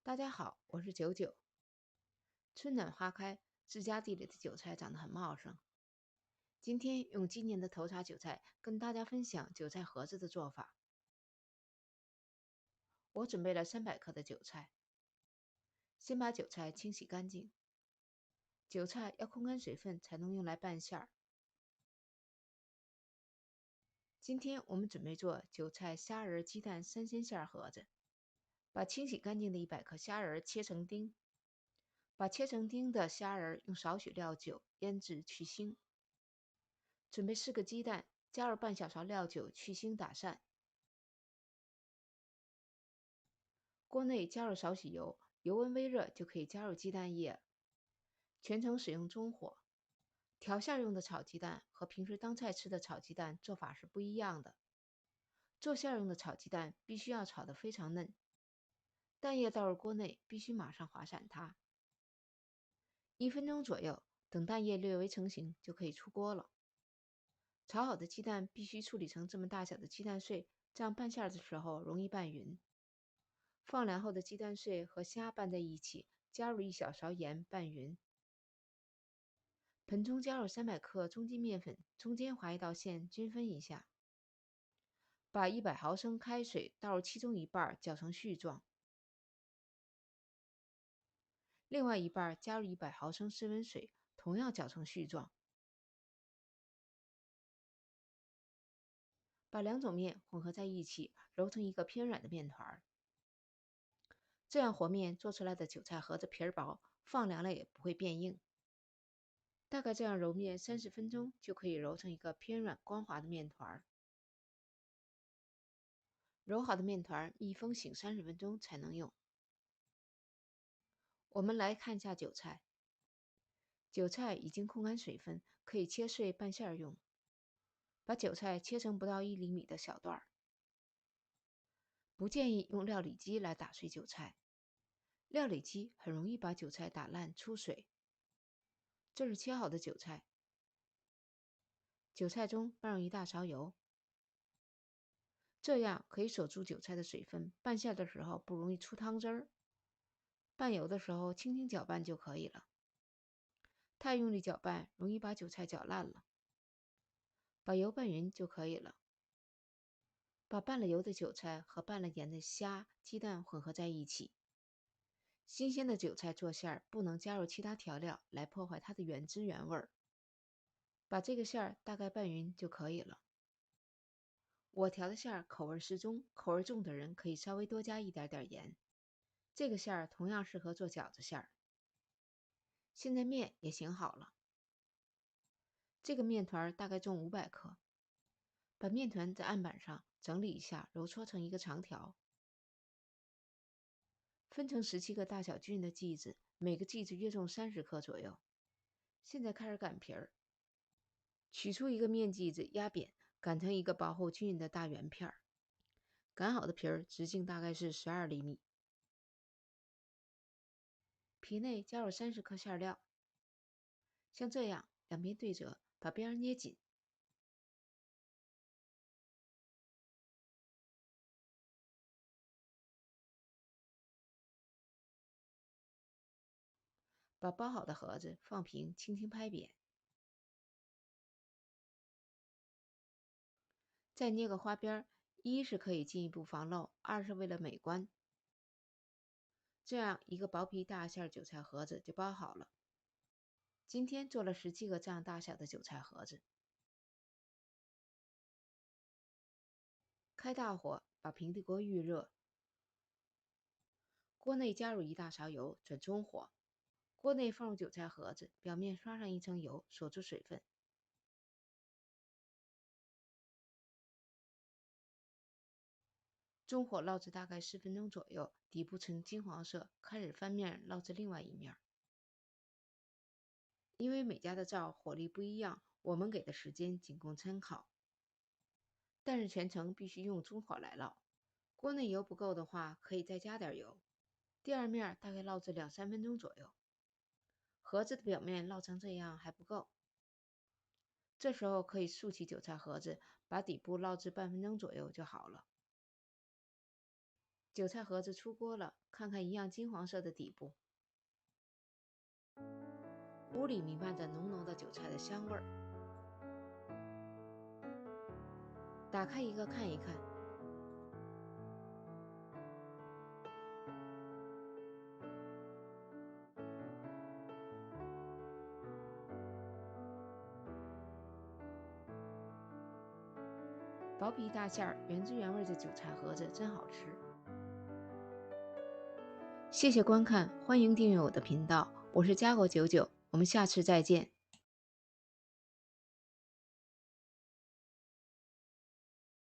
大家好，我是九九。春暖花开，自家地里的韭菜长得很茂盛。今天用今年的头茬韭菜跟大家分享韭菜盒子的做法。我准备了300克的韭菜，先把韭菜清洗干净。韭菜要控干水分才能用来拌馅儿。今天我们准备做韭菜虾仁鸡蛋3鲜馅盒子。把清洗干净的100克虾仁切成丁，把切成丁的虾仁用少许料酒腌制去腥。准备4个鸡蛋，加入半小勺料酒去腥打散。锅内加入少许油，油温微热就可以加入鸡蛋液，全程使用中火。调馅用的炒鸡蛋和平时当菜吃的炒鸡蛋做法是不一样的。做馅用的炒鸡蛋必须要炒得非常嫩，蛋液倒入锅内必须马上滑散它。1分钟左右，等蛋液略微成型就可以出锅了。炒好的鸡蛋必须处理成这么大小的鸡蛋碎，这样拌馅的时候容易拌匀。放凉后的鸡蛋碎和虾拌在一起，加入1小勺盐拌匀。盆中加入300克中筋面粉，中间划一道线，均分一下。把100毫升开水倒入其中一半，搅成絮状。另外一半加入100毫升室温水，同样搅成絮状。把2种面混合在一起，揉成一个偏软的面团。这样和面做出来的韭菜盒子皮儿薄，放凉了也不会变硬。大概这样揉面30分钟就可以揉成一个偏软光滑的面团。揉好的面团密封醒30分钟才能用。我们来看一下韭菜。韭菜已经控干水分，可以切碎拌馅用。把韭菜切成不到1厘米的小段。不建议用料理机来打碎韭菜，料理机很容易把韭菜打烂出水。这是切好的韭菜，韭菜中拌入1大勺油，这样可以锁住韭菜的水分，拌馅的时候不容易出汤汁儿。拌油的时候轻轻搅拌就可以了，太用力搅拌容易把韭菜搅烂了。把油拌匀就可以了。把拌了油的韭菜和拌了盐的虾、鸡蛋混合在一起。新鲜的韭菜做馅儿不能加入其他调料来破坏它的原汁原味儿。把这个馅儿大概拌匀就可以了。我调的馅儿口味适中，口味重的人可以稍微多加一点点盐。这个馅儿同样适合做饺子馅儿。现在面也醒好了，这个面团大概重500克。把面团在案板上整理一下，揉搓成一个长条，分成17个大小均匀的剂子，每个剂子约重30克左右。现在开始擀皮儿。取出一个面剂子，压扁，擀成一个薄厚均匀的大圆片儿。擀好的皮儿直径大概是12厘米。皮内加入30克馅料，像这样两边对折，把边儿捏紧。把包好的盒子放平，轻轻拍扁。再捏个花边儿，一是可以进一步防漏，二是为了美观。这样一个薄皮大馅韭菜盒子就包好了。今天做了17个这样大小的韭菜盒子。开大火，把平底锅预热。锅内加入1大勺油，转中火。锅内放入韭菜盒子，表面刷上一层油，锁住水分。中火烙制大概10分钟左右，底部呈金黄色，开始翻面烙制另外一面。因为每家的灶火力不一样，我们给的时间仅供参考。但是全程必须用中火来烙。锅内油不够的话，可以再加点油。第二面大概烙制2-3分钟左右。盒子的表面烙成这样还不够，这时候可以竖起韭菜盒子，把底部烙制半分钟左右就好了。韭菜盒子出锅了，看看一样金黄色的底部。屋里弥漫着浓浓的韭菜的香味儿。打开一个看一看，薄皮大馅儿、原汁原味的韭菜盒子真好吃。谢谢观看，欢迎订阅我的频道，我是家狗99，我们下次再见。